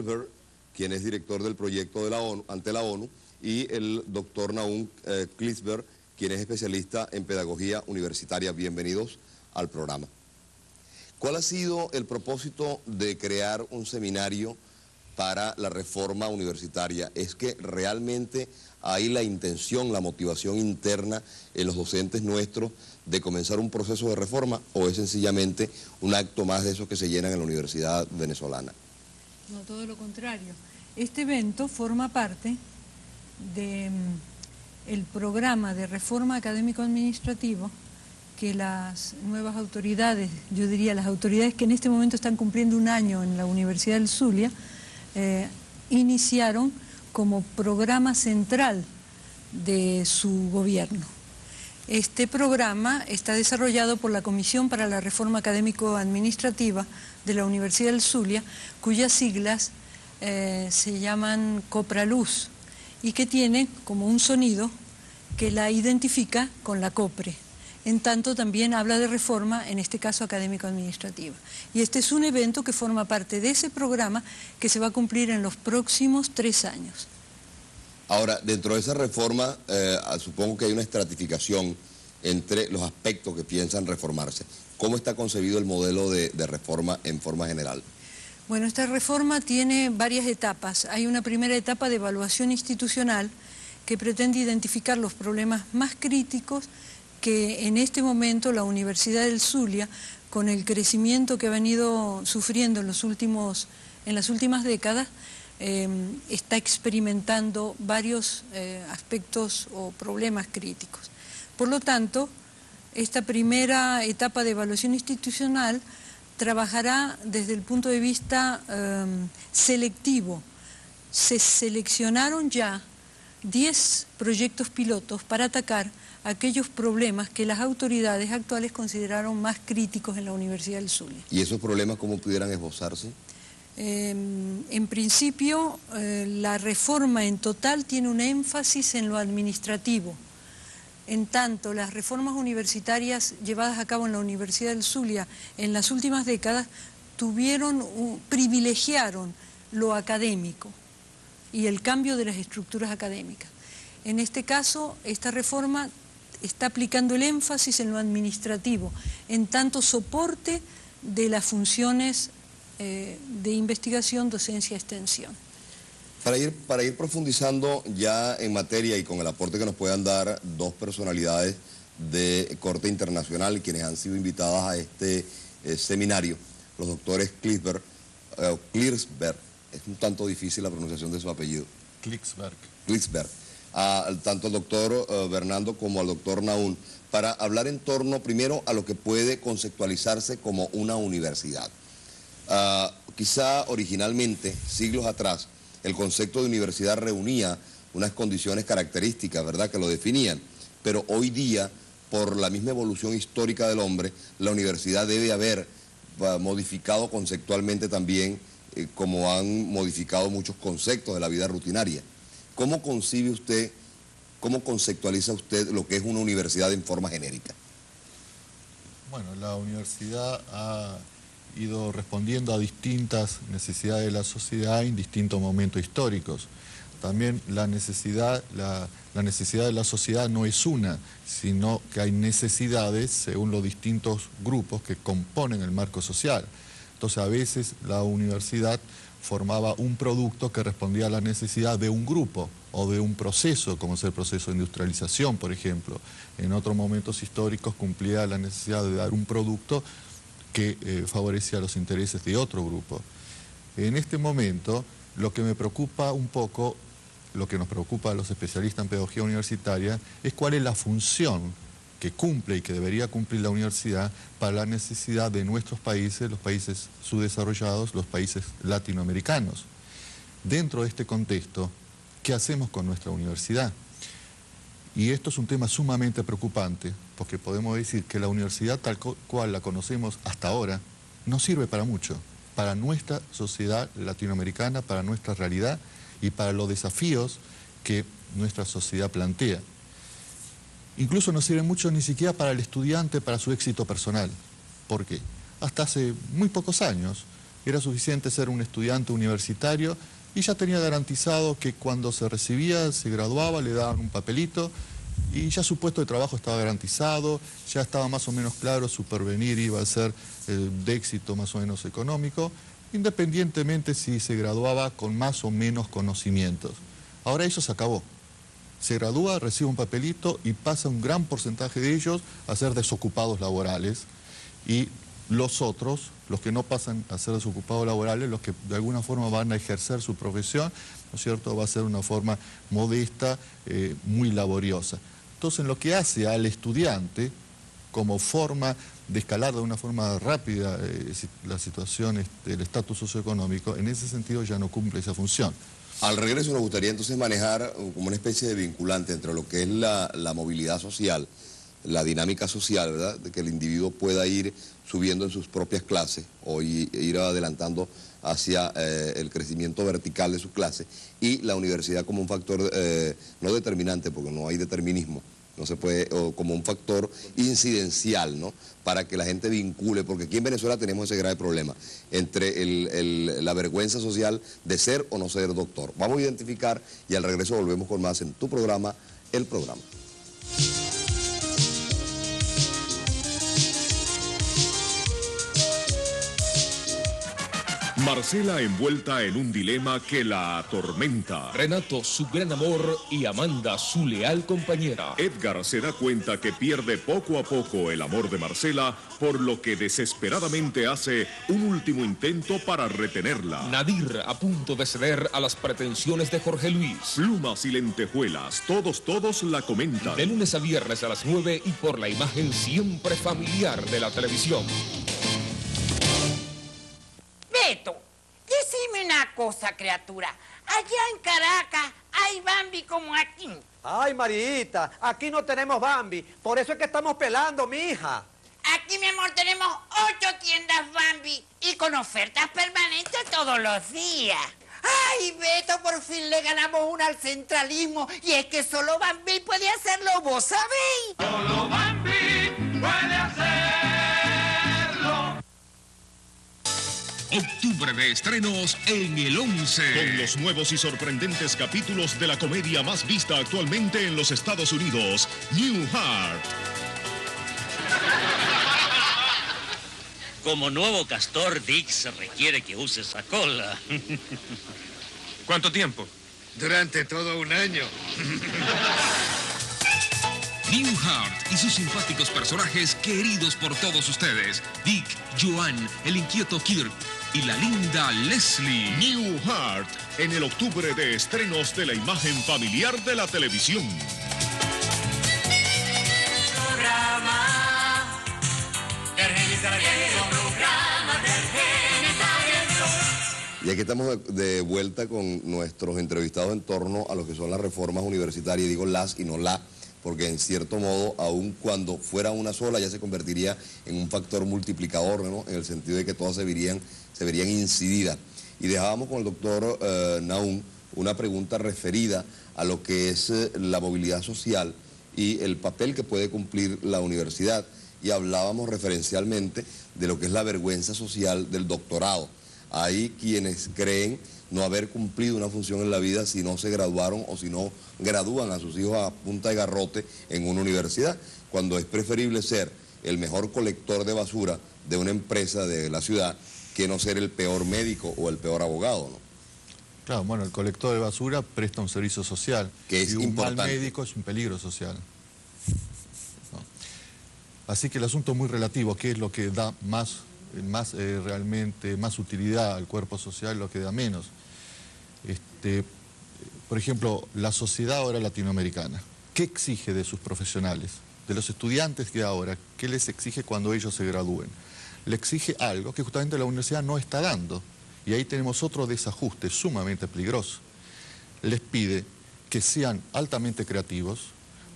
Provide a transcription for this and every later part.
Gilbert, quien es director del proyecto de la ONU, ante la ONU, y el doctor Nahum Klitzberg, quien es especialista en pedagogía universitaria. Bienvenidos al programa. ¿Cuál ha sido el propósito de crear un seminario para la reforma universitaria? ¿Es que realmente hay la intención, la motivación interna en los docentes nuestros de comenzar un proceso de reforma, o es sencillamente un acto más de esos que se llenan en la universidad venezolana? No, todo lo contrario. Este evento forma parte del programa de reforma académico-administrativo que las nuevas autoridades, yo diría las autoridades que en este momento están cumpliendo un año en la Universidad del Zulia, iniciaron como programa central de su gobierno. Este programa está desarrollado por la Comisión para la Reforma Académico-Administrativa de la Universidad del Zulia, cuyas siglas se llaman COPRALUZ, y que tiene como un sonido que la identifica con la COPRE. En tanto también habla de reforma, en este caso académico-administrativa. Y este es un evento que forma parte de ese programa que se va a cumplir en los próximos 3 años. Ahora, dentro de esa reforma, supongo que hay una estratificación entre los aspectos que piensan reformarse. ¿Cómo está concebido el modelo de reforma en forma general? Bueno, esta reforma tiene varias etapas. Hay una primera etapa de evaluación institucional que pretende identificar los problemas más críticos que en este momento la Universidad del Zulia, con el crecimiento que ha venido sufriendo en las últimas décadas, está experimentando varios aspectos o problemas críticos. Por lo tanto, esta primera etapa de evaluación institucional trabajará desde el punto de vista selectivo. Se seleccionaron ya 10 proyectos pilotos para atacar aquellos problemas que las autoridades actuales consideraron más críticos en la Universidad del Zulia. ¿Y esos problemas cómo pudieran esbozarse? En principio, la reforma en total tiene un énfasis en lo administrativo. En tanto, las reformas universitarias llevadas a cabo en la Universidad del Zulia en las últimas décadas privilegiaron lo académico y el cambio de las estructuras académicas. En este caso, esta reforma está aplicando el énfasis en lo administrativo, en tanto soporte de las funciones de investigación, docencia, extensión. Para ir profundizando ya en materia y con el aporte que nos puedan dar dos personalidades de corte internacional quienes han sido invitadas a este seminario, los doctores Klitzberg, es un tanto difícil la pronunciación de su apellido. Klitzberg. Tanto al doctor Bernardo como al doctor Nahum, para hablar en torno primero a lo que puede conceptualizarse como una universidad. Quizá originalmente, siglos atrás, el concepto de universidad reunía unas condiciones características, ¿verdad?, que lo definían, pero hoy día, por la misma evolución histórica del hombre, la universidad debe haber modificado conceptualmente también, como han modificado muchos conceptos de la vida rutinaria. ¿Cómo concibe usted, cómo conceptualiza usted lo que es una universidad en forma genérica? Bueno, la universidad ha ido respondiendo a distintas necesidades de la sociedad en distintos momentos históricos. También la necesidad de la sociedad no es una, sino que hay necesidades según los distintos grupos que componen el marco social. Entonces, a veces la universidad formaba un producto que respondía a la necesidad de un grupo o de un proceso, como es el proceso de industrialización, por ejemplo. En otros momentos históricos cumplía la necesidad de dar un producto que favorecía los intereses de otro grupo. En este momento, lo que me preocupa un poco, lo que nos preocupa a los especialistas en pedagogía universitaria, es cuál es la función que cumple y que debería cumplir la universidad para la necesidad de nuestros países, los países subdesarrollados, los países latinoamericanos. Dentro de este contexto, ¿qué hacemos con nuestra universidad? Y esto es un tema sumamente preocupante, porque podemos decir que la universidad tal cual la conocemos hasta ahora no sirve para mucho, para nuestra sociedad latinoamericana, para nuestra realidad y para los desafíos que nuestra sociedad plantea. Incluso no sirve mucho ni siquiera para el estudiante, para su éxito personal. ¿Por qué? Hasta hace muy pocos años, Era suficiente ser un estudiante universitario y ya tenía garantizado que cuando se recibía, se graduaba, le daban un papelito y ya su puesto de trabajo estaba garantizado, ya estaba más o menos claro, su porvenir iba a ser de éxito más o menos económico, independientemente si se graduaba con más o menos conocimientos. Ahora eso se acabó. Se gradúa, recibe un papelito y pasa un gran porcentaje de ellos a ser desocupados laborales, y los otros, los que no pasan a ser desocupados laborales, los que de alguna forma van a ejercer su profesión, ¿no es cierto?, va a ser una forma modesta, muy laboriosa. Entonces, en lo que hace al estudiante, como forma de escalar de una forma rápida la situación, el estatus socioeconómico, en ese sentido ya no cumple esa función. Al regreso nos gustaría entonces manejar como una especie de vinculante entre lo que es la movilidad social, la dinámica social, ¿verdad?, de que el individuo pueda ir subiendo en sus propias clases o ir adelantando hacia el crecimiento vertical de su clase, y la universidad como un factor no determinante, porque no hay determinismo, no se puede, o como un factor incidencial, ¿no?, para que la gente vincule, porque aquí en Venezuela tenemos ese grave problema entre la vergüenza social de ser o no ser doctor. Vamos a identificar y al regreso volvemos con más en tu programa, El Programa. Marcela envuelta en un dilema que la atormenta. Renato, su gran amor, y Amanda, su leal compañera. Edgar se da cuenta que pierde poco a poco el amor de Marcela, por lo que desesperadamente hace un último intento para retenerla. Nadir, a punto de ceder a las pretensiones de Jorge Luis. Plumas y lentejuelas, todos la comentan. De lunes a viernes a las 9 y por la imagen siempre familiar de la televisión. Beto, decime una cosa, criatura. Allá en Caracas hay Bambi como aquí. Ay, Marita, aquí no tenemos Bambi. Por eso es que estamos pelando, mija. Aquí, mi amor, tenemos 8 tiendas Bambi y con ofertas permanentes todos los días. Ay, Beto, por fin le ganamos una al centralismo. Y es que solo Bambi puede hacerlo, ¿vos sabéis? Solo Bambi puede hacerlo. Octubre de estrenos en el 11. Con los nuevos y sorprendentes capítulos de la comedia más vista actualmente en los Estados Unidos, Newhart. Como nuevo castor, Dick se requiere que use esa cola. ¿Cuánto tiempo? Durante todo un año. Newhart y sus simpáticos personajes queridos por todos ustedes. Dick, Joan, el inquieto Kirk y la linda Leslie. Newhart, en el octubre de estrenos de la imagen familiar de la televisión. Y aquí estamos de vuelta con nuestros entrevistados en torno a lo que son las reformas universitarias. Digo las y no la, porque en cierto modo, aun cuando fuera una sola, ya se convertiría en un factor multiplicador, ¿no?, en el sentido de que todas se verían incididas. Y dejábamos con el doctor Naum una pregunta referida a lo que es la movilidad social y el papel que puede cumplir la universidad. Y hablábamos referencialmente de lo que es la vergüenza social del doctorado. Hay quienes creen no haber cumplido una función en la vida si no se graduaron o si no gradúan a sus hijos a punta de garrote en una universidad, cuando es preferible ser el mejor colector de basura de una empresa de la ciudad que no ser el peor médico o el peor abogado, ¿no? Claro, bueno, el colector de basura presta un servicio social. Que es y un importante. mal médico es un peligro social. ¿No? Así que el asunto es muy relativo. ¿Qué es lo que da realmente más utilidad al cuerpo social, lo que da menos? Por ejemplo, la sociedad ahora latinoamericana, ¿qué exige de sus profesionales? De los estudiantes de ahora, ¿qué les exige cuando ellos se gradúen? Le exige algo que justamente la universidad no está dando. Y ahí tenemos otro desajuste sumamente peligroso. Les pide que sean altamente creativos,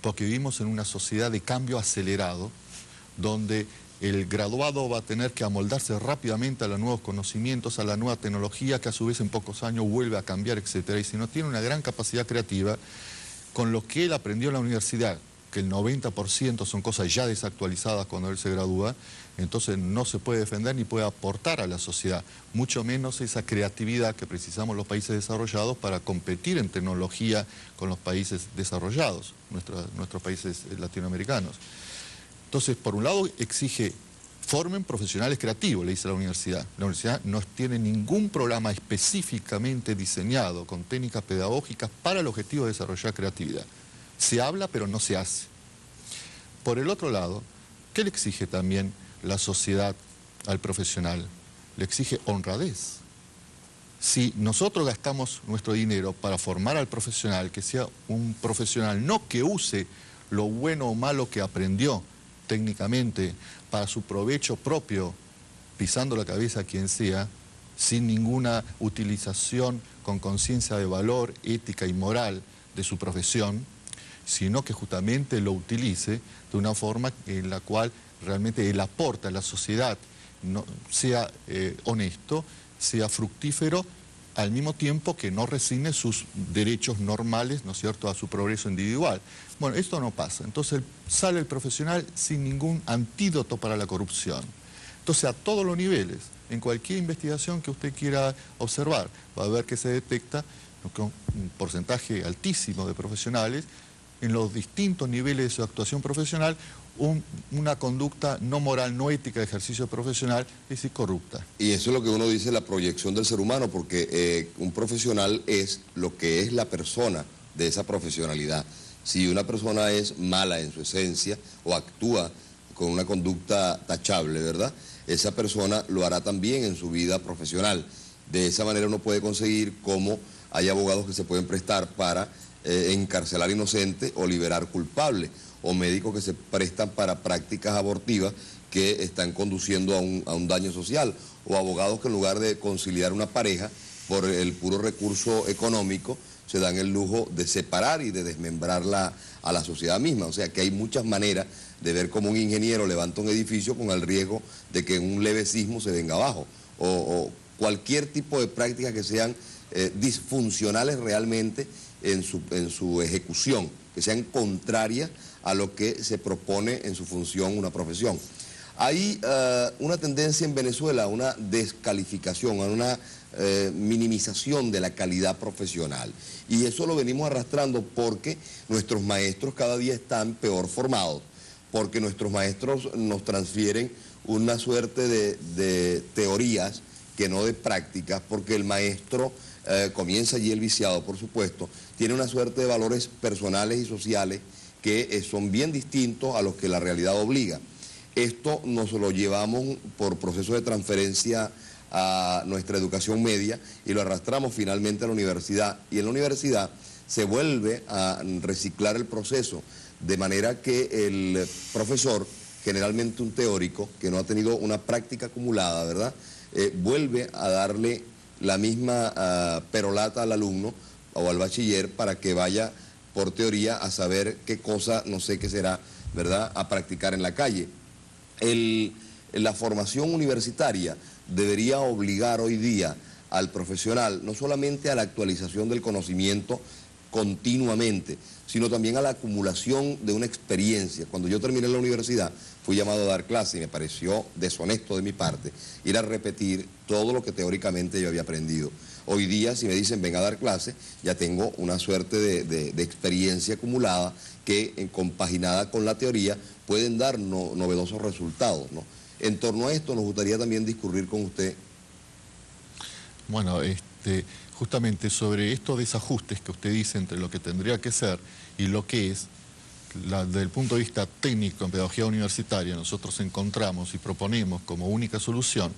porque vivimos en una sociedad de cambio acelerado, donde el graduado va a tener que amoldarse rápidamente a los nuevos conocimientos, a la nueva tecnología, que a su vez en pocos años vuelve a cambiar, etc. Y si no tiene una gran capacidad creativa, con lo que él aprendió en la universidad, que el 90% son cosas ya desactualizadas cuando él se gradúa, entonces no se puede defender ni puede aportar a la sociedad, mucho menos esa creatividad que precisamos los países desarrollados para competir en tecnología con los países desarrollados, nuestros países latinoamericanos. Entonces, por un lado, exige, formen profesionales creativos, le dice la universidad. La universidad no tiene ningún programa específicamente diseñado con técnicas pedagógicas para el objetivo de desarrollar creatividad. Se habla, pero no se hace. Por el otro lado, ¿qué le exige también la sociedad al profesional? Le exige honradez. Si nosotros gastamos nuestro dinero para formar al profesional, que sea un profesional no que use lo bueno o malo que aprendió técnicamente para su provecho propio, pisando la cabeza a quien sea, sin ninguna utilización con conciencia de valor, ética y moral de su profesión, sino que justamente lo utilice de una forma en la cual realmente el aporte a la sociedad sea honesto, sea fructífero, al mismo tiempo que no resigne sus derechos normales, ¿no es cierto?, a su progreso individual. Bueno, esto no pasa. Entonces sale el profesional sin ningún antídoto para la corrupción. Entonces, a todos los niveles, en cualquier investigación que usted quiera observar, va a ver que se detecta con un porcentaje altísimo de profesionales en los distintos niveles de su actuación profesional, una conducta no moral, no ética de ejercicio profesional, es decir, corrupta. Y eso es lo que uno dice, la proyección del ser humano, porque un profesional es lo que es la persona de esa profesionalidad. Si una persona es mala en su esencia o actúa con una conducta tachable, ¿verdad?, esa persona lo hará también en su vida profesional. De esa manera uno puede conseguir cómo hay abogados que se pueden prestar para encarcelar inocente o liberar culpable, o médicos que se prestan para prácticas abortivas que están conduciendo a un daño social, o abogados que en lugar de conciliar una pareja por el puro recurso económico se dan el lujo de separar y de desmembrarla a la sociedad misma. O sea que hay muchas maneras de ver cómo un ingeniero levanta un edificio con el riesgo de que un leve sismo se venga abajo, o cualquier tipo de prácticas que sean disfuncionales realmente en su ejecución, que sean contrarias a lo que se propone en su función una profesión. Hay una tendencia en Venezuela a una descalificación, a una minimización de la calidad profesional. Y eso lo venimos arrastrando porque nuestros maestros cada día están peor formados, porque nuestros maestros nos transfieren una suerte de teorías que no de prácticas, porque el maestro comienza allí el viciado, por supuesto, tiene una suerte de valores personales y sociales que son bien distintos a los que la realidad obliga. Esto nos lo llevamos por proceso de transferencia a nuestra educación media y lo arrastramos finalmente a la universidad. Y en la universidad se vuelve a reciclar el proceso, de manera que el profesor, generalmente un teórico, que no ha tenido una práctica acumulada, ¿verdad?, vuelve a darle la misma perolata al alumno o al bachiller para que vaya por teoría a saber qué cosa, no sé qué será, ¿verdad?, a practicar en la calle. La formación universitaria debería obligar hoy día al profesional no solamente a la actualización del conocimiento continuamente, sino también a la acumulación de una experiencia. Cuando yo terminé la universidad, fui llamado a dar clase y me pareció deshonesto de mi parte ir a repetir todo lo que teóricamente yo había aprendido. Hoy día, si me dicen ven a dar clase, ya tengo una suerte de experiencia acumulada que, compaginada con la teoría, pueden dar novedosos resultados, ¿no? En torno a esto nos gustaría también discurrir con usted. Bueno, justamente sobre estos desajustes que usted dice entre lo que tendría que ser y lo que es, desde el punto de vista técnico en pedagogía universitaria, nosotros encontramos y proponemos como única solución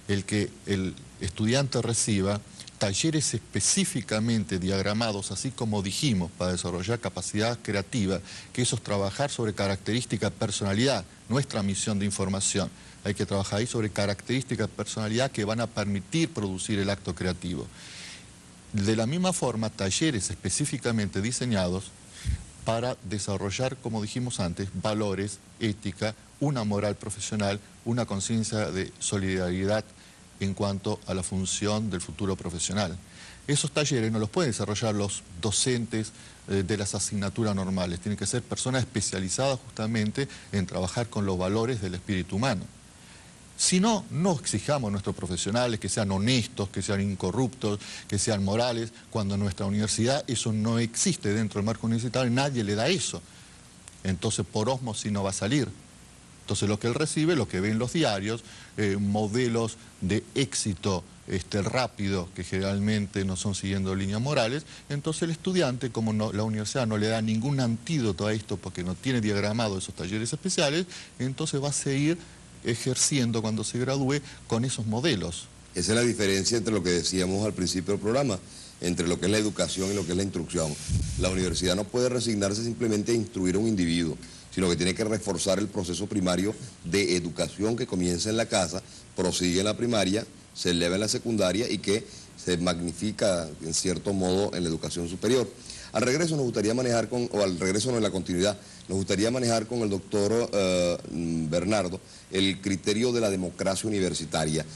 el que el estudiante reciba talleres específicamente diagramados, así como dijimos, para desarrollar capacidad creativa, que eso es trabajar sobre características de personalidad, nuestra misión de información. Hay que trabajar ahí sobre características de personalidad que van a permitir producir el acto creativo. De la misma forma, talleres específicamente diseñados para desarrollar, como dijimos antes, valores, ética, una moral profesional, una conciencia de solidaridad en cuanto a la función del futuro profesional. Esos talleres no los pueden desarrollar los docentes de las asignaturas normales, tienen que ser personas especializadas justamente en trabajar con los valores del espíritu humano. Si no, no exijamos a nuestros profesionales que sean honestos, que sean incorruptos, que sean morales, cuando en nuestra universidad eso no existe dentro del marco universitario y nadie le da eso. Entonces por ósmosis no va a salir. Entonces lo que él recibe, lo que ve en los diarios, modelos de éxito rápido, que generalmente no son siguiendo líneas morales, entonces el estudiante, como la universidad no le da ningún antídoto a esto porque no tiene diagramado esos talleres especiales, entonces va a seguir ejerciendo cuando se gradúe con esos modelos. Esa es la diferencia entre lo que decíamos al principio del programa, entre lo que es la educación y lo que es la instrucción. La universidad no puede resignarse simplemente a instruir a un individuo, sino que tiene que reforzar el proceso primario de educación que comienza en la casa, prosigue en la primaria, se eleva en la secundaria y que se magnifica en cierto modo en la educación superior. Al regreso nos gustaría manejar al regreso no, en la continuidad, nos gustaría manejar con el doctor Bernardo el criterio de la democracia universitaria.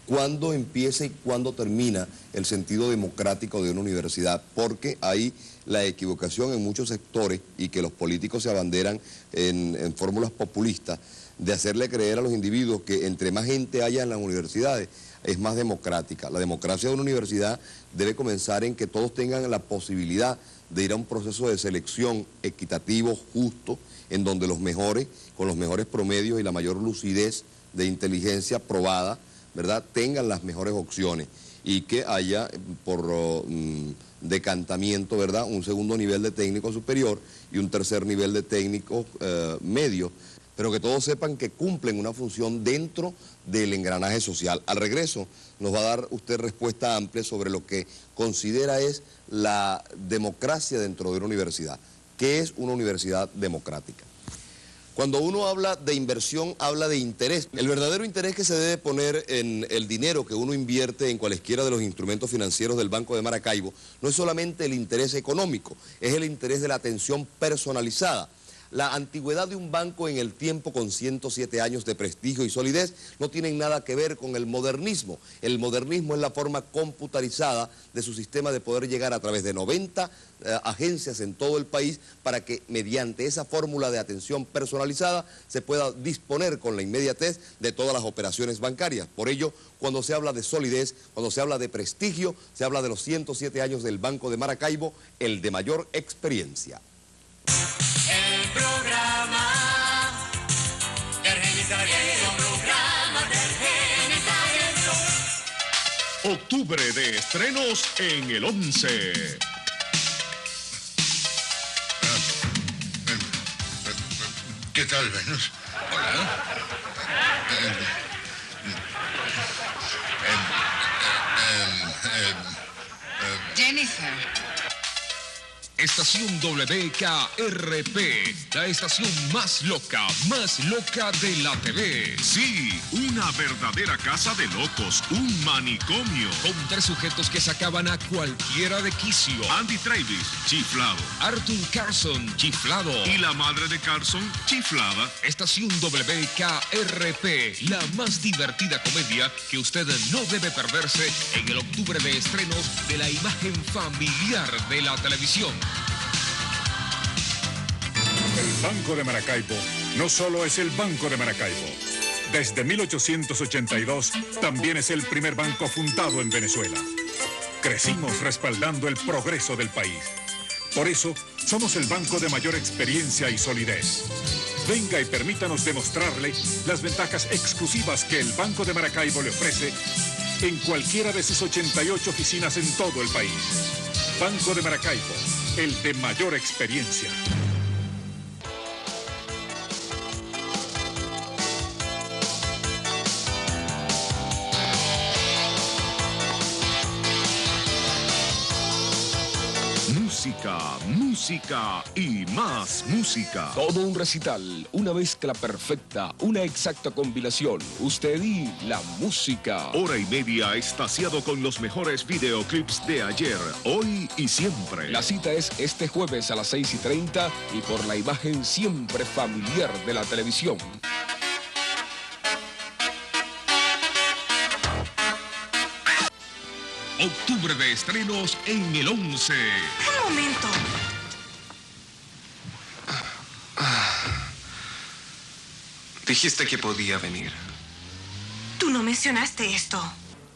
¿Cuándo empieza y cuándo termina el sentido democrático de una universidad? Porque hay la equivocación en muchos sectores y que los políticos se abanderan en fórmulas populistas de hacerle creer a los individuos que entre más gente haya en las universidades es más democrática. La democracia de una universidad debe comenzar en que todos tengan la posibilidad de ir a un proceso de selección equitativo, justo, en donde los mejores, con los mejores promedios y la mayor lucidez de inteligencia probada, ¿verdad?, tengan las mejores opciones y que haya por decantamiento, ¿verdad?, un segundo nivel de técnico superior y un tercer nivel de técnico medio, pero que todos sepan que cumplen una función dentro del engranaje social. Al regreso nos va a dar usted respuesta amplia sobre lo que considera es la democracia dentro de una universidad. ¿Qué es una universidad democrática? Cuando uno habla de inversión, habla de interés. El verdadero interés que se debe poner en el dinero que uno invierte en cualesquiera de los instrumentos financieros del Banco de Maracaibo no es solamente el interés económico, es el interés de la atención personalizada. La antigüedad de un banco en el tiempo con 107 años de prestigio y solidez no tienen nada que ver con el modernismo. El modernismo es la forma computarizada de su sistema de poder llegar a través de 90 agencias en todo el país para que mediante esa fórmula de atención personalizada se pueda disponer con la inmediatez de todas las operaciones bancarias. Por ello, cuando se habla de solidez, cuando se habla de prestigio, se habla de los 107 años del Banco de Maracaibo, el de mayor experiencia. El programa del Genio Sabiendo, programa del Genio Sabiendo. Octubre de estrenos en el 11. ¿Qué tal, Venus? Hola. Jennifer. Estación WKRP, la estación más loca de la TV. Sí, una verdadera casa de locos, un manicomio. Con 3 sujetos que sacaban a cualquiera de quicio. Andy Travis, chiflado. Arthur Carson, chiflado. Y la madre de Carson, chiflada. Estación WKRP, la más divertida comedia que usted no debe perderse en el octubre de estrenos de la imagen familiar de la televisión. El Banco de Maracaibo no solo es el Banco de Maracaibo. Desde 1882 también es el primer banco fundado en Venezuela. Crecimos respaldando el progreso del país. Por eso, somos el banco de mayor experiencia y solidez. Venga y permítanos demostrarle las ventajas exclusivas que el Banco de Maracaibo le ofrece en cualquiera de sus 88 oficinas en todo el país. Banco de Maracaibo, el de mayor experiencia. Música y más música. Todo un recital, una mezcla perfecta, una exacta combinación. Usted y la música. Hora y media extasiado con los mejores videoclips de ayer, hoy y siempre. La cita es este jueves a las 6:30 y por la imagen siempre familiar de la televisión. Octubre de estrenos en el 11. Un momento. Dijiste que podía venir. Tú no mencionaste esto.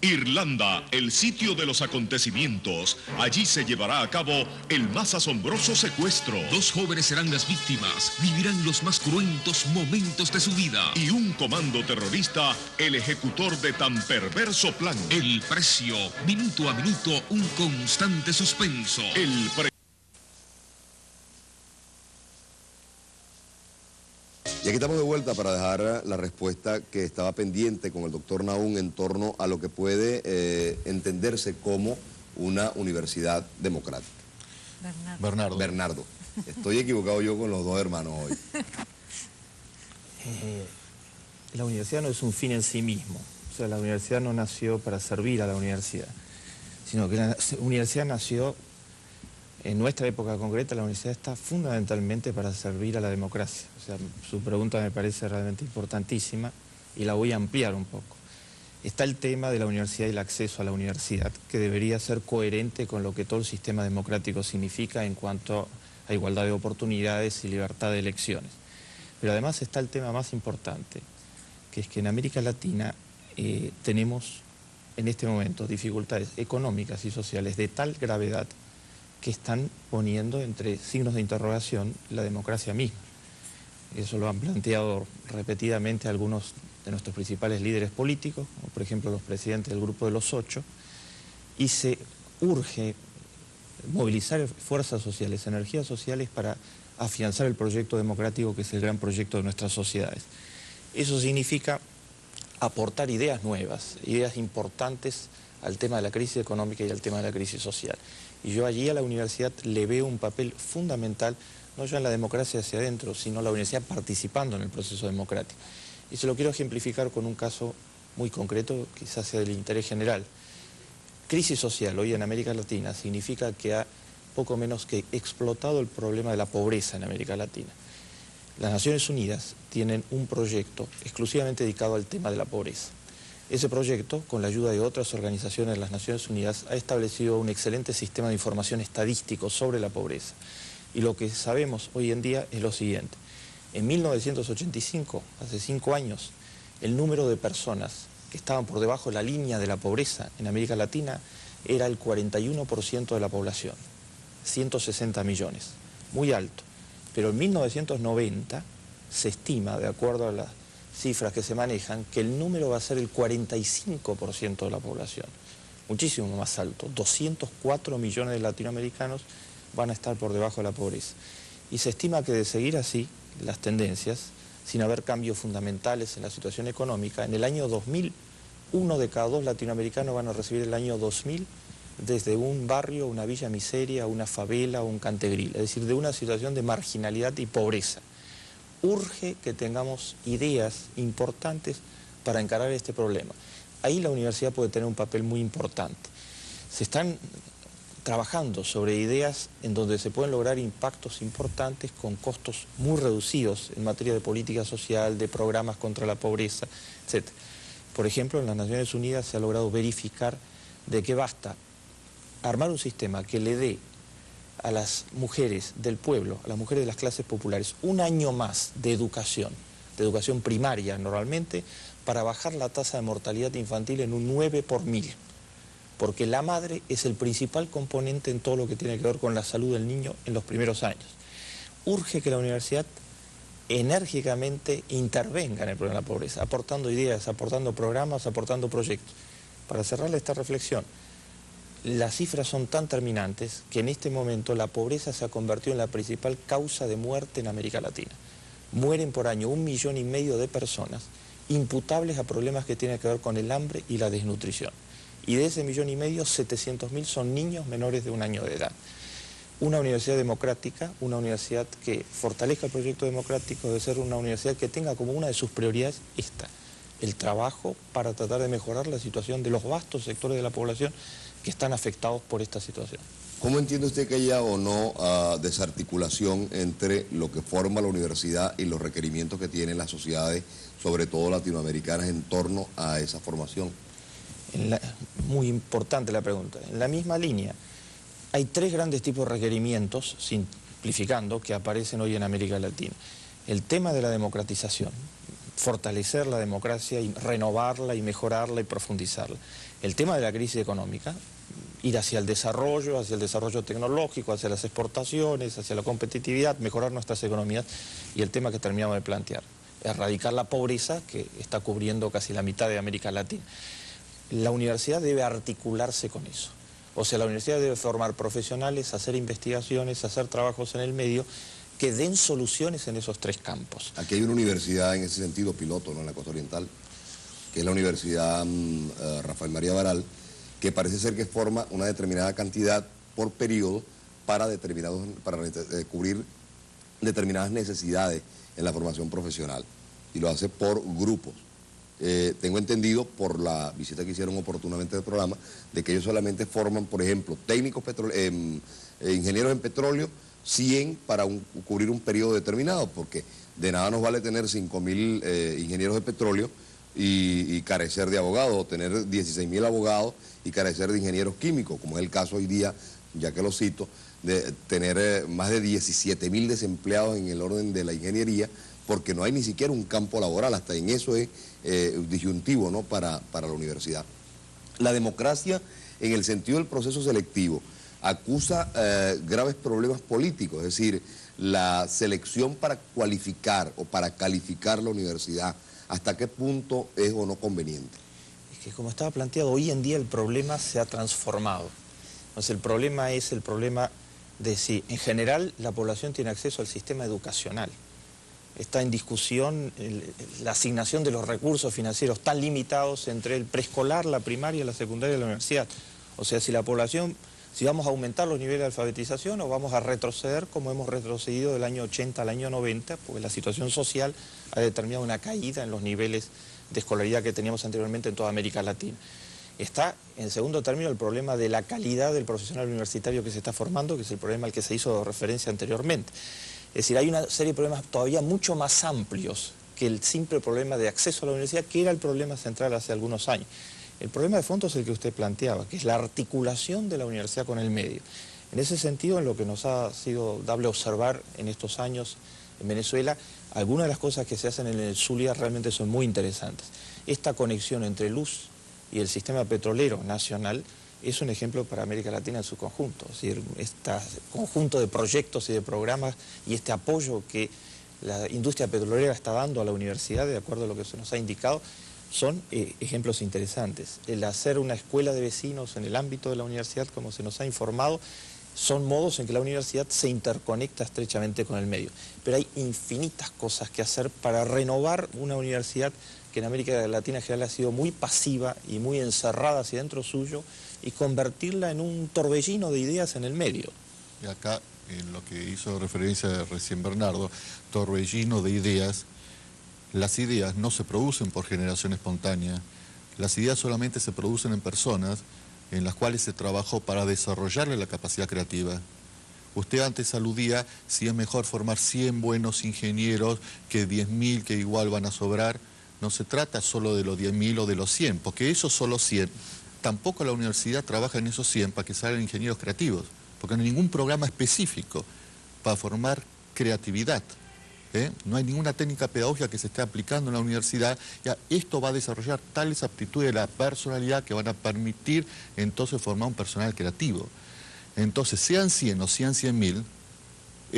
Irlanda, el sitio de los acontecimientos. Allí se llevará a cabo el más asombroso secuestro. 2 jóvenes serán las víctimas, vivirán los más cruentos momentos de su vida. Y un comando terrorista, el ejecutor de tan perverso plan. El precio, minuto a minuto, un constante suspenso. Y aquí estamos de vuelta para dejar la respuesta que estaba pendiente con el doctor Nahum en torno a lo que puede entenderse como una universidad democrática. Bernardo. Estoy equivocado yo con los dos hermanos hoy. La universidad no es un fin en sí mismo. O sea, la universidad no nació para servir a la universidad, sino que la universidad nació, en nuestra época concreta, la universidad está fundamentalmente para servir a la democracia. O sea, su pregunta me parece realmente importantísima y la voy a ampliar un poco. Está el tema de la universidad y el acceso a la universidad, que debería ser coherente con lo que todo el sistema democrático significa en cuanto a igualdad de oportunidades y libertad de elecciones. Pero además está el tema más importante, que es que en América Latina tenemos en este momento dificultades económicas y sociales de tal gravedad que están poniendo entre signos de interrogación la democracia misma. Eso lo han planteado repetidamente algunos de nuestros principales líderes políticos, como por ejemplo los presidentes del Grupo de los 8, y se urge movilizar fuerzas sociales, energías sociales para afianzar el proyecto democrático que es el gran proyecto de nuestras sociedades. Eso significa aportar ideas nuevas, ideas importantes al tema de la crisis económica y al tema de la crisis social. Y yo allí a la universidad le veo un papel fundamental, no ya en la democracia hacia adentro, sino la universidad participando en el proceso democrático. Y se lo quiero ejemplificar con un caso muy concreto, quizás sea del interés general. Crisis social hoy en América Latina significa que ha poco menos que explotado el problema de la pobreza en América Latina. Las Naciones Unidas tienen un proyecto exclusivamente dedicado al tema de la pobreza. Ese proyecto, con la ayuda de otras organizaciones de las Naciones Unidas, ha establecido un excelente sistema de información estadístico sobre la pobreza. Y lo que sabemos hoy en día es lo siguiente. En 1985, hace 5 años, el número de personas que estaban por debajo de la línea de la pobreza en América Latina era el 41% de la población, 160 millones, muy alto. Pero en 1990 se estima, de acuerdo a las cifras que se manejan, que el número va a ser el 45% de la población, muchísimo más alto. 204 millones de latinoamericanos van a estar por debajo de la pobreza. Y se estima que de seguir así las tendencias, sin haber cambios fundamentales en la situación económica, en el año 2000, 1 de cada 2 latinoamericanos van a recibir el año 2000 desde un barrio, una villa miseria, una favela o un cantegril, es decir, de una situación de marginalidad y pobreza. Urge que tengamos ideas importantes para encarar este problema. Ahí la universidad puede tener un papel muy importante. Se están trabajando sobre ideas en donde se pueden lograr impactos importantes con costos muy reducidos en materia de política social, de programas contra la pobreza, etc. Por ejemplo, en las Naciones Unidas se ha logrado verificar de que basta armar un sistema que le dé a las mujeres del pueblo, a las mujeres de las clases populares, un año más de educación primaria normalmente, para bajar la tasa de mortalidad infantil en un 9 por 1000. Porque la madre es el principal componente en todo lo que tiene que ver con la salud del niño en los primeros años. Urge que la universidad enérgicamente intervenga en el problema de la pobreza, aportando ideas, aportando programas, aportando proyectos. Para cerrar esta reflexión, las cifras son tan terminantes que en este momento la pobreza se ha convertido en la principal causa de muerte en América Latina. Mueren por año 1,5 millones de personas imputables a problemas que tienen que ver con el hambre y la desnutrición. Y de ese 1,5 millones, 700.000 son niños menores de 1 año de edad. Una universidad democrática, una universidad que fortalezca el proyecto democrático, debe ser una universidad que tenga como una de sus prioridades el trabajo para tratar de mejorar la situación de los vastos sectores de la población que están afectados por esta situación. ¿Cómo entiende usted que haya o no desarticulación entre lo que forma la universidad y los requerimientos que tienen las sociedades, sobre todo latinoamericanas, en torno a esa formación? muy importante la pregunta. En la misma línea, hay 3 grandes tipos de requerimientos, simplificando, que aparecen hoy en América Latina. El tema de la democratización, fortalecer la democracia y renovarla y mejorarla y profundizarla. El tema de la crisis económica, ir hacia el desarrollo tecnológico, hacia las exportaciones, hacia la competitividad, mejorar nuestras economías. Y el tema que terminamos de plantear, erradicar la pobreza que está cubriendo casi la mitad de América Latina. La universidad debe articularse con eso. O sea, la universidad debe formar profesionales, hacer investigaciones, hacer trabajos en el medio que den soluciones en esos 3 campos. Aquí hay una universidad en ese sentido piloto, ¿no?, en la costa oriental, que es la Universidad Rafael María Baral, que parece ser que forma una determinada cantidad por periodo para cubrir determinadas necesidades en la formación profesional, y lo hace por grupos. Tengo entendido por la visita que hicieron oportunamente del programa, de que ellos solamente forman, por ejemplo, ingenieros en petróleo, 100 para cubrir un periodo determinado, porque de nada nos vale tener 5.000 ingenieros de petróleo y carecer de abogados, o tener 16.000 abogados y carecer de ingenieros químicos, como es el caso hoy día, ya que lo cito, de tener más de 17.000 desempleados en el orden de la ingeniería, porque no hay ni siquiera un campo laboral. Hasta en eso es disyuntivo, ¿no?, para la universidad. La democracia, en el sentido del proceso selectivo, acusa graves problemas políticos, es decir, la selección para cualificar o para calificar la universidad, ¿hasta qué punto es o no conveniente? Es que, como estaba planteado, hoy en día el problema se ha transformado. Entonces, el problema es el problema de si en general la población tiene acceso al sistema educacional. Está en discusión la asignación de los recursos financieros tan limitados entre el preescolar, la primaria, la secundaria y la universidad. O sea, si vamos a aumentar los niveles de alfabetización o vamos a retroceder como hemos retrocedido del año 80 al año 90, porque la situación social ha determinado una caída en los niveles de escolaridad que teníamos anteriormente en toda América Latina. Está, en segundo término, el problema de la calidad del profesional universitario que se está formando, que es el problema al que se hizo referencia anteriormente. Es decir, hay una serie de problemas todavía mucho más amplios que el simple problema de acceso a la universidad, que era el problema central hace algunos años. El problema de fondo es el que usted planteaba, que es la articulación de la universidad con el medio. En ese sentido, en lo que nos ha sido dable observar en estos años en Venezuela, algunas de las cosas que se hacen en el Zulia realmente son muy interesantes. Esta conexión entre luz y el sistema petrolero nacional es un ejemplo para América Latina en su conjunto. Es decir, este conjunto de proyectos y de programas y este apoyo que la industria petrolera está dando a la universidad, de acuerdo a lo que se nos ha indicado, son ejemplos interesantes. El hacer una escuela de vecinos en el ámbito de la universidad, como se nos ha informado, son modos en que la universidad se interconecta estrechamente con el medio. Pero hay infinitas cosas que hacer para renovar una universidad que en América Latina en general ha sido muy pasiva y muy encerrada hacia dentro suyo, y convertirla en un torbellino de ideas en el medio. Y acá, en lo que hizo referencia recién Bernardo, torbellino de ideas, las ideas no se producen por generación espontánea, las ideas solamente se producen en personas en las cuales se trabajó para desarrollarle la capacidad creativa. Usted antes aludía si es mejor formar 100 buenos ingenieros que 10.000 que igual van a sobrar. No se trata solo de los 10.000 o de los 100, porque esos solo 100. Tampoco la universidad trabaja en esos 100 para que salgan ingenieros creativos, porque no hay ningún programa específico para formar creatividad. No hay ninguna técnica pedagógica que se esté aplicando en la universidad. Ya, esto va a desarrollar tales aptitudes de la personalidad que van a permitir entonces formar un personal creativo. Entonces, sean 100 o sean 100.000,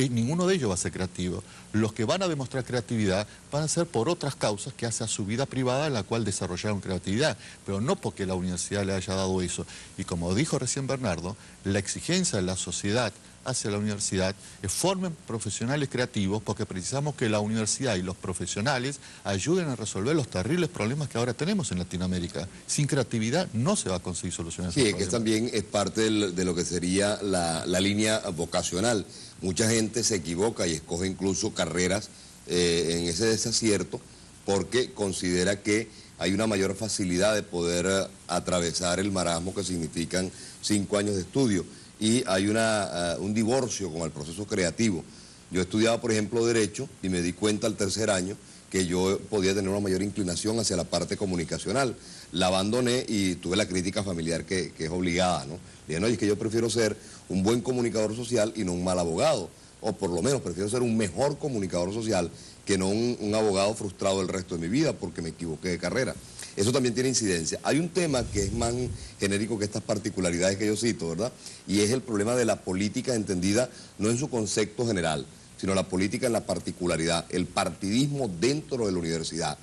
ninguno de ellos va a ser creativo. Los que van a demostrar creatividad van a ser por otras causas que hace a su vida privada en la cual desarrollaron creatividad, pero no porque la universidad le haya dado eso. Y como dijo recién Bernardo, la exigencia de la sociedad hacia la universidad es formen profesionales creativos, porque precisamos que la universidad y los profesionales ayuden a resolver los terribles problemas que ahora tenemos en Latinoamérica. Sin creatividad no se va a conseguir solucionar. Sí, es que también es parte de lo que sería la línea vocacional. Mucha gente se equivoca y escoge incluso carreras en ese desacierto porque considera que hay una mayor facilidad de poder atravesar el marasmo que significan 5 años de estudio. Y hay un divorcio con el proceso creativo. Yo estudiaba, por ejemplo, Derecho y me di cuenta al tercer año que yo podía tener una mayor inclinación hacia la parte comunicacional. La abandoné y tuve la crítica familiar que es obligada, ¿no? Dije, no, es que yo prefiero ser un buen comunicador social y no un mal abogado, o por lo menos prefiero ser un mejor comunicador social que no un abogado frustrado el resto de mi vida porque me equivoqué de carrera. Eso también tiene incidencia. Hay un tema que es más genérico que estas particularidades que yo cito, ¿verdad? Y es el problema de la política entendida no en su concepto general, sino la política en la particularidad, el partidismo dentro de la universidad.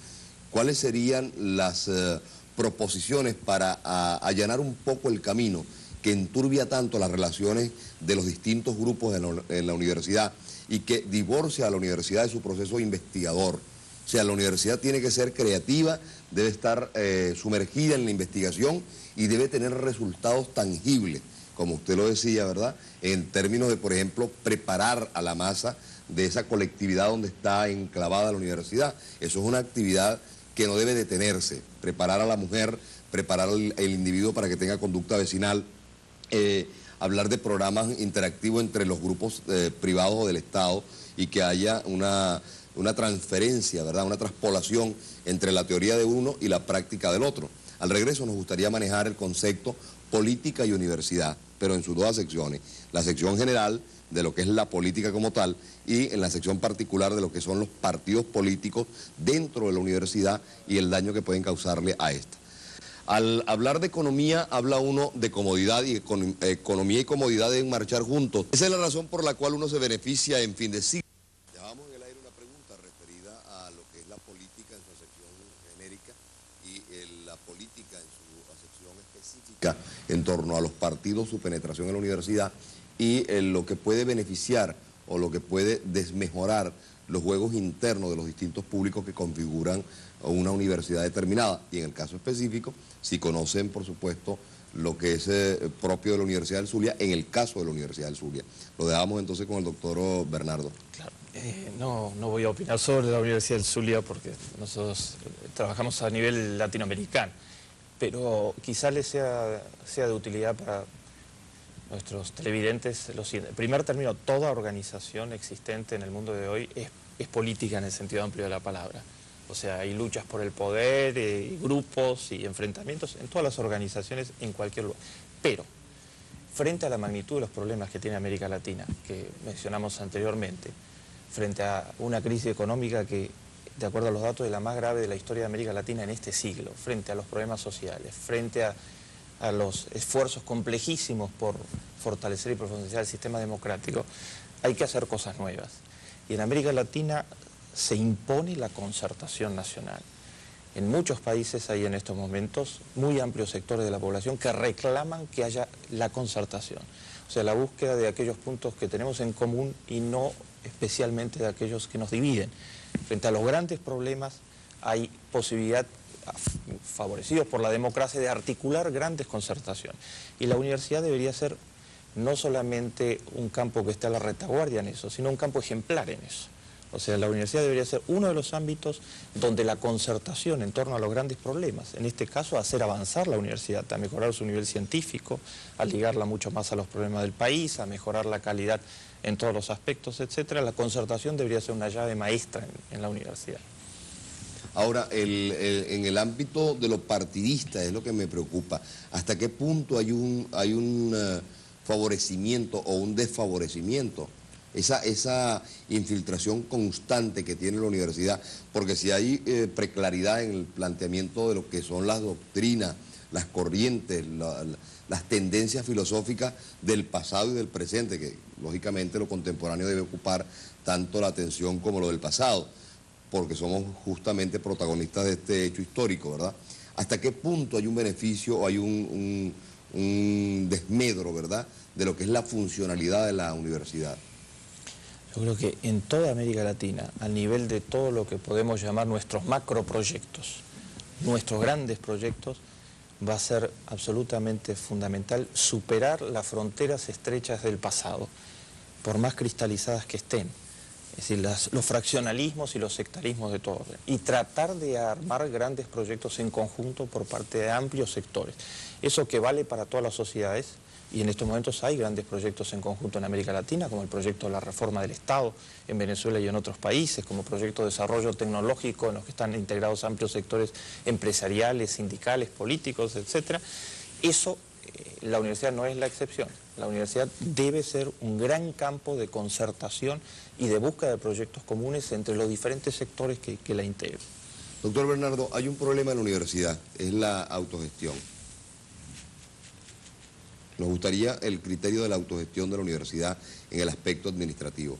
¿Cuáles serían las proposiciones para allanar un poco el camino que enturbia tanto las relaciones de los distintos grupos en la universidad y que divorcia a la universidad de su proceso investigador? O sea, la universidad tiene que ser creativa, debe estar sumergida en la investigación y debe tener resultados tangibles, como usted lo decía, ¿verdad? En términos de, por ejemplo, preparar a la masa de esa colectividad donde está enclavada la universidad. Eso es una actividad que no debe detenerse. Preparar a la mujer, preparar al individuo para que tenga conducta vecinal, hablar de programas interactivos entre los grupos privados o del Estado y que haya una transferencia, ¿verdad? Una traspolación entre la teoría de uno y la práctica del otro. Al regreso nos gustaría manejar el concepto política y universidad, pero en sus dos secciones. La sección general de lo que es la política como tal y en la sección particular de lo que son los partidos políticos dentro de la universidad y el daño que pueden causarle a esta. Al hablar de economía, habla uno de comodidad y economía y comodidad deben marchar juntos. Esa es la razón por la cual uno se beneficia en fin de siglo. Llevamos en el aire una pregunta referida a lo que es la política en su acepción genérica y la política en su acepción específica en torno a los partidos, su penetración en la universidad y lo que puede beneficiar o lo que puede desmejorar los juegos internos de los distintos públicos que configuran una universidad determinada. Y en el caso específico, si conocen, por supuesto, lo que es propio de la Universidad del Zulia, en el caso de la Universidad del Zulia. Lo dejamos entonces con el doctor Bernardo. Claro. No voy a opinar sobre la Universidad del Zulia porque nosotros trabajamos a nivel latinoamericano, pero quizás les sea de utilidad para nuestros televidentes lo siguiente. En primer término, toda organización existente en el mundo de hoy es política en el sentido amplio de la palabra. O sea, hay luchas por el poder, y grupos y enfrentamientos en todas las organizaciones, en cualquier lugar. Pero, frente a la magnitud de los problemas que tiene América Latina, que mencionamos anteriormente, frente a una crisis económica que, de acuerdo a los datos, es la más grave de la historia de América Latina en este siglo, frente a los problemas sociales, frente a los esfuerzos complejísimos por fortalecer y profundizar el sistema democrático, hay que hacer cosas nuevas. Y en América Latina se impone la concertación nacional. En muchos países hay en estos momentos muy amplios sectores de la población que reclaman que haya la concertación. O sea, la búsqueda de aquellos puntos que tenemos en común y no especialmente de aquellos que nos dividen. Frente a los grandes problemas hay posibilidad, favorecidos por la democracia, de articular grandes concertaciones. Y la universidad debería ser no solamente un campo que esté a la retaguardia en eso, sino un campo ejemplar en eso. O sea, la universidad debería ser uno de los ámbitos donde la concertación en torno a los grandes problemas, en este caso hacer avanzar la universidad, a mejorar su nivel científico, a ligarla mucho más a los problemas del país, a mejorar la calidad en todos los aspectos, etcétera. La concertación debería ser una llave maestra en la universidad. Ahora, en el ámbito de lo partidista es lo que me preocupa. ¿Hasta qué punto hay un favorecimiento o un desfavorecimiento? Esa infiltración constante que tiene la universidad, porque si hay preclaridad en el planteamiento de lo que son las doctrinas, las corrientes, las tendencias filosóficas del pasado y del presente, que lógicamente lo contemporáneo debe ocupar tanto la atención como lo del pasado, porque somos justamente protagonistas de este hecho histórico, ¿verdad? ¿Hasta qué punto hay un beneficio o hay un desmedro, ¿verdad?, de lo que es la funcionalidad de la universidad? Yo creo que en toda América Latina, al nivel de todo lo que podemos llamar nuestros macroproyectos, nuestros grandes proyectos, va a ser absolutamente fundamental superar las fronteras estrechas del pasado, por más cristalizadas que estén. Es decir, los fraccionalismos y los sectarismos de todo orden, y tratar de armar grandes proyectos en conjunto por parte de amplios sectores. Eso que vale para todas las sociedades, Y en estos momentos hay grandes proyectos en conjunto en América Latina, como el proyecto de la reforma del Estado en Venezuela y en otros países, como proyecto de desarrollo tecnológico en los que están integrados amplios sectores empresariales, sindicales, políticos, etc. Eso, la universidad no es la excepción. La universidad debe ser un gran campo de concertación y de búsqueda de proyectos comunes entre los diferentes sectores que la integran. Doctor Bernardo, hay un problema en la universidad, es la autogestión. Nos gustaría el criterio de la autogestión de la universidad en el aspecto administrativo.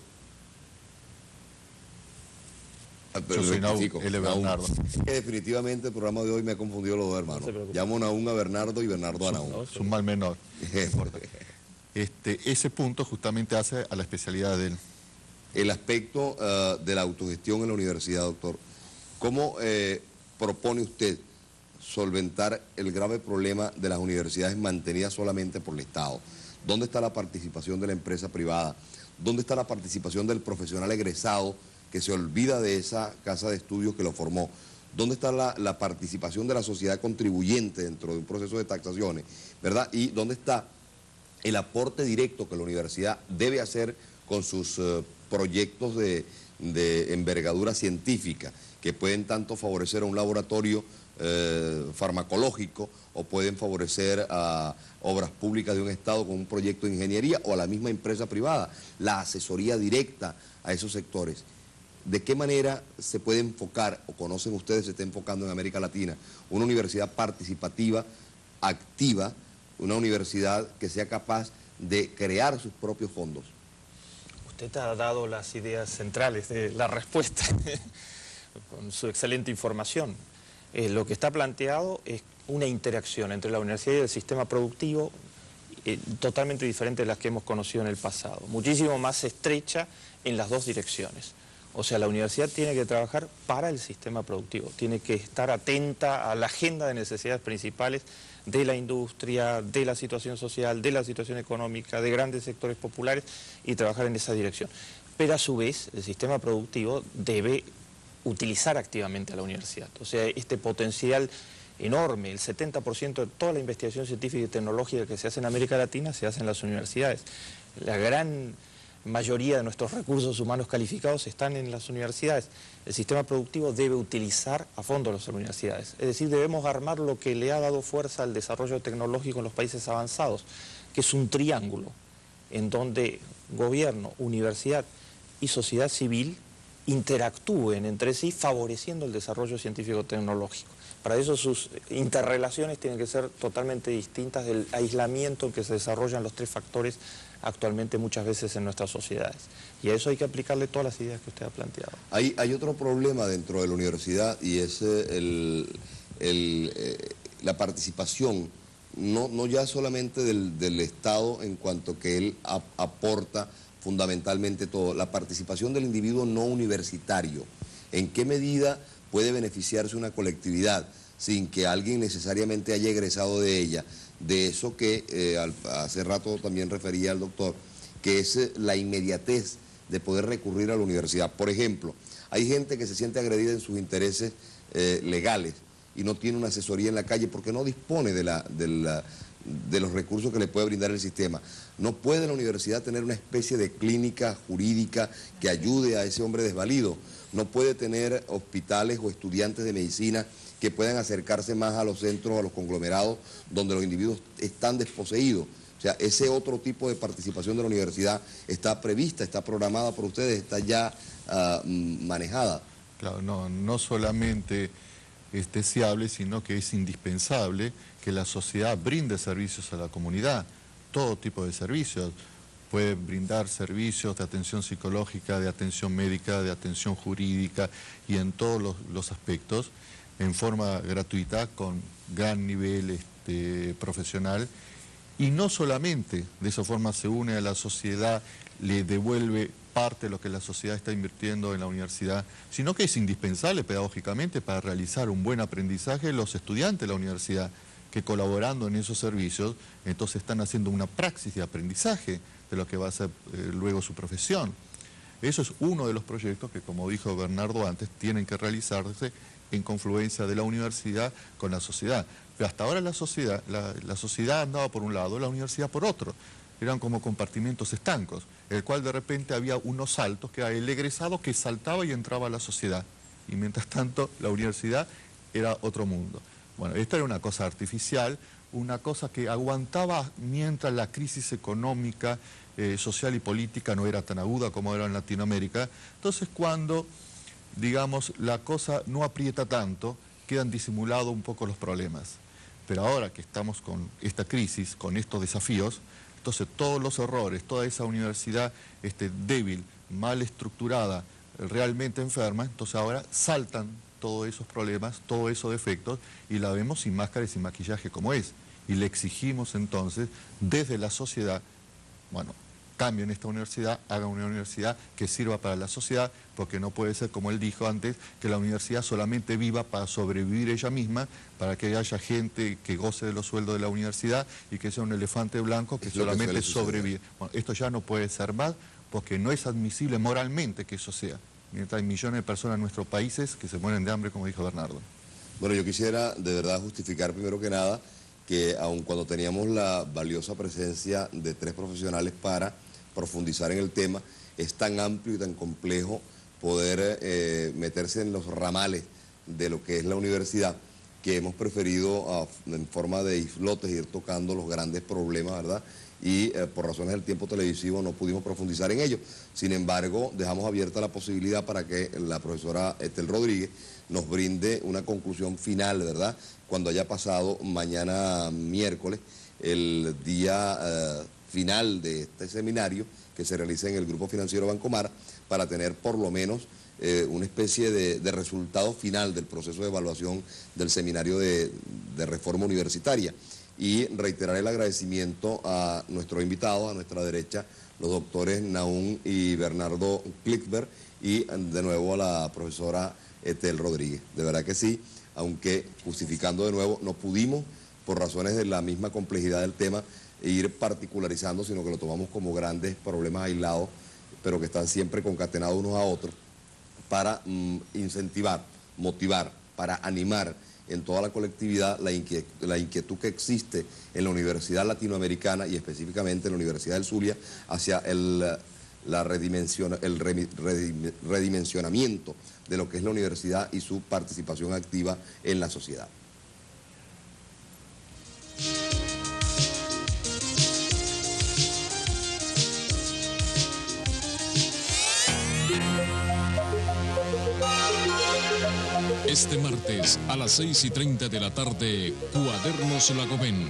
Yo soy Bernardo. Es que definitivamente el programa de hoy me ha confundido los dos hermanos. Llamo Nahum a Bernardo y Bernardo a Nahum. Es un mal menor. Ese punto justamente hace a la especialidad de él. El aspecto de la autogestión en la universidad, doctor. ¿Cómo propone usted solventar el grave problema de las universidades mantenidas solamente por el Estado? ¿Dónde está la participación de la empresa privada? ¿Dónde está la participación del profesional egresado que se olvida de esa casa de estudios que lo formó? ¿Dónde está la participación de la sociedad contribuyente dentro de un proceso de taxaciones, ¿verdad? ¿Y dónde está el aporte directo que la universidad debe hacer con sus proyectos de envergadura científica, que pueden tanto favorecer a un laboratorio farmacológico o pueden favorecer a obras públicas de un Estado con un proyecto de ingeniería o a la misma empresa privada, la asesoría directa a esos sectores? ¿De qué manera se puede enfocar, o conocen ustedes, se está enfocando en América Latina, una universidad participativa, activa, una universidad que sea capaz de crear sus propios fondos? Usted ha dado las ideas centrales de la respuesta con su excelente información. Lo que está planteado es una interacción entre la universidad y el sistema productivo totalmente diferente de las que hemos conocido en el pasado, muchísimo más estrecha en las dos direcciones. O sea, la universidad tiene que trabajar para el sistema productivo, tiene que estar atenta a la agenda de necesidades principales de la industria, de la situación social, de la situación económica, de grandes sectores populares y trabajar en esa dirección. Pero a su vez, el sistema productivo debe utilizar activamente a la universidad. O sea, este potencial enorme, el 70% de toda la investigación científica y tecnológica que se hace en América Latina se hace en las universidades. La gran mayoría de nuestros recursos humanos calificados están en las universidades. El sistema productivo debe utilizar a fondo las universidades. Es decir, debemos armar lo que le ha dado fuerza al desarrollo tecnológico en los países avanzados, que es un triángulo en donde gobierno, universidad y sociedad civil interactúen entre sí, favoreciendo el desarrollo científico-tecnológico. Para eso sus interrelaciones tienen que ser totalmente distintas del aislamiento en que se desarrollan los tres factores actualmente muchas veces en nuestras sociedades. Y a eso hay que aplicarle todas las ideas que usted ha planteado. Hay otro problema dentro de la universidad y es la participación, no ya solamente del Estado en cuanto que él aporta fundamentalmente todo, la participación del individuo no universitario. ¿En qué medida puede beneficiarse una colectividad sin que alguien necesariamente haya egresado de ella? De eso que hace rato también refería el doctor, que es la inmediatez de poder recurrir a la universidad. Por ejemplo, hay gente que se siente agredida en sus intereses legales y no tiene una asesoría en la calle porque no dispone de los recursos que le puede brindar el sistema. No puede la universidad tener una especie de clínica jurídica que ayude a ese hombre desvalido. No puede tener hospitales o estudiantes de medicina que puedan acercarse más a los centros, a los conglomerados, donde los individuos están desposeídos. O sea, ese otro tipo de participación de la universidad está prevista, está programada por ustedes, está ya manejada. Claro, no solamente es deseable, sino que es indispensable que la sociedad brinde servicios a la comunidad, todo tipo de servicios. Puede brindar servicios de atención psicológica, de atención médica, de atención jurídica y en todos los aspectos, en forma gratuita, con gran nivel profesional. Y no solamente de esa forma se une a la sociedad, le devuelve parte de lo que la sociedad está invirtiendo en la universidad, sino que es indispensable pedagógicamente para realizar un buen aprendizaje los estudiantes de la universidad, que colaborando en esos servicios, entonces están haciendo una praxis de aprendizaje de lo que va a ser luego su profesión. Eso es uno de los proyectos que, como dijo Bernardo antes, tienen que realizarse en confluencia de la universidad con la sociedad. Pero hasta ahora la sociedad andaba por un lado, la universidad por otro. Eran como compartimentos estancos, el cual de repente había unos saltos, que era el egresado que saltaba y entraba a la sociedad. Y mientras tanto, la universidad era otro mundo. Bueno, esto era una cosa artificial, una cosa que aguantaba mientras la crisis económica, social y política no era tan aguda como era en Latinoamérica. Entonces, cuando, digamos, la cosa no aprieta tanto, quedan disimulados un poco los problemas. Pero ahora que estamos con esta crisis, con estos desafíos, entonces todos los errores, toda esa universidad débil, mal estructurada, realmente enferma, entonces ahora saltan todos esos problemas, todos esos defectos, y la vemos sin máscara y sin maquillaje como es. Y le exigimos entonces, desde la sociedad, bueno, cambien esta universidad, hagan una universidad que sirva para la sociedad, porque no puede ser, como él dijo antes, que la universidad solamente viva para sobrevivir ella misma, para que haya gente que goce de los sueldos de la universidad y que sea un elefante blanco que solamente sobrevive. Bueno, esto ya no puede ser más, porque no es admisible moralmente que eso sea. Mientras hay millones de personas en nuestros países que se mueren de hambre, como dijo Bernardo. Bueno, yo quisiera de verdad justificar primero que nada que aun cuando teníamos la valiosa presencia de 3 profesionales para profundizar en el tema, es tan amplio y tan complejo poder meterse en los ramales de lo que es la universidad, que hemos preferido en forma de islotes ir tocando los grandes problemas, ¿verdad? Y por razones del tiempo televisivo no pudimos profundizar en ello. Sin embargo, dejamos abierta la posibilidad para que la profesora Ethel Rodríguez nos brinde una conclusión final, ¿verdad? Cuando haya pasado mañana miércoles el día final de este seminario que se realiza en el Grupo Financiero Bancomar, para tener por lo menos una especie de resultado final del proceso de evaluación del seminario de reforma universitaria. Y reiterar el agradecimiento a nuestros invitados, a nuestra derecha, los doctores Nahum y Bernardo Klickberg, y de nuevo a la profesora Ethel Rodríguez. De verdad que sí, aunque justificando de nuevo, no pudimos, por razones de la misma complejidad del tema, ir particularizando, sino que lo tomamos como grandes problemas aislados, pero que están siempre concatenados unos a otros, para incentivar, motivar, para animar en toda la colectividad la inquietud que existe en la Universidad Latinoamericana y específicamente en la Universidad del Zulia hacia el redimensionamiento de lo que es la universidad y su participación activa en la sociedad. Este martes a las 6:30 de la tarde, Cuadernos Lagomén.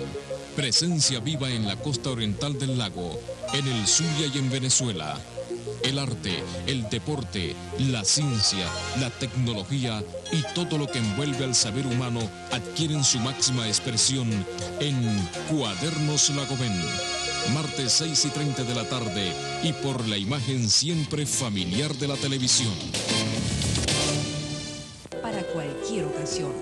Presencia viva en la costa oriental del lago, en el Zulia y en Venezuela. El arte, el deporte, la ciencia, la tecnología y todo lo que envuelve al saber humano adquieren su máxima expresión en Cuadernos Lagomén. Martes 6:30 de la tarde y por la imagen siempre familiar de la televisión. Para cualquier ocasión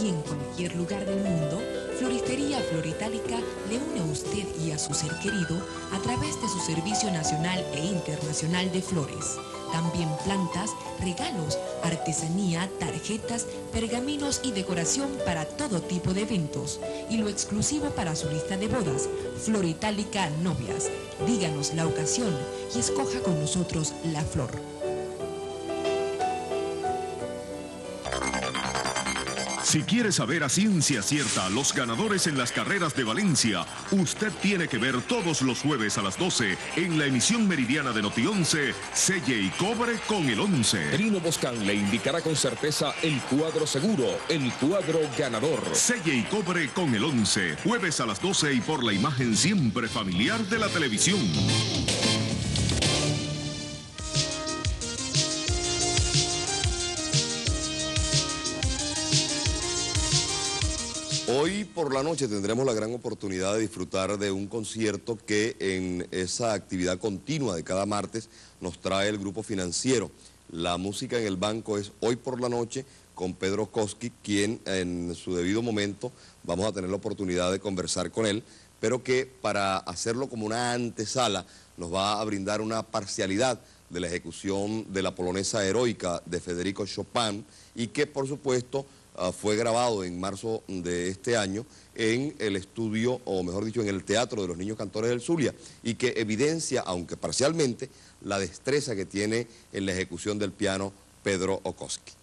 y en cualquier lugar del mundo, Floristería Floritálica le une a usted y a su ser querido a través de su servicio nacional e internacional de flores. También plantas, regalos, artesanía, tarjetas, pergaminos y decoración para todo tipo de eventos. Y lo exclusivo para su lista de bodas, Floritálica Novias. Díganos la ocasión y escoja con nosotros la flor. Si quiere saber a ciencia cierta los ganadores en las carreras de Valencia, usted tiene que ver todos los jueves a las 12 en la emisión meridiana de Noti 11, Selle y Cobre con el 11. Trino Boscán le indicará con certeza el cuadro seguro, el cuadro ganador. Selle y Cobre con el 11, jueves a las 12 y por la imagen siempre familiar de la televisión. Hoy por la noche tendremos la gran oportunidad de disfrutar de un concierto que en esa actividad continua de cada martes nos trae el Grupo Financiero. La música en el banco es hoy por la noche con Pedro Koski, quien en su debido momento vamos a tener la oportunidad de conversar con él, pero que para hacerlo como una antesala nos va a brindar una parcialidad de la ejecución de la polonesa heroica de Federico Chopin y que por supuesto fue grabado en marzo de este año en el estudio, o mejor dicho, en el Teatro de los Niños Cantores del Zulia, y que evidencia, aunque parcialmente, la destreza que tiene en la ejecución del piano Pedro Okoski.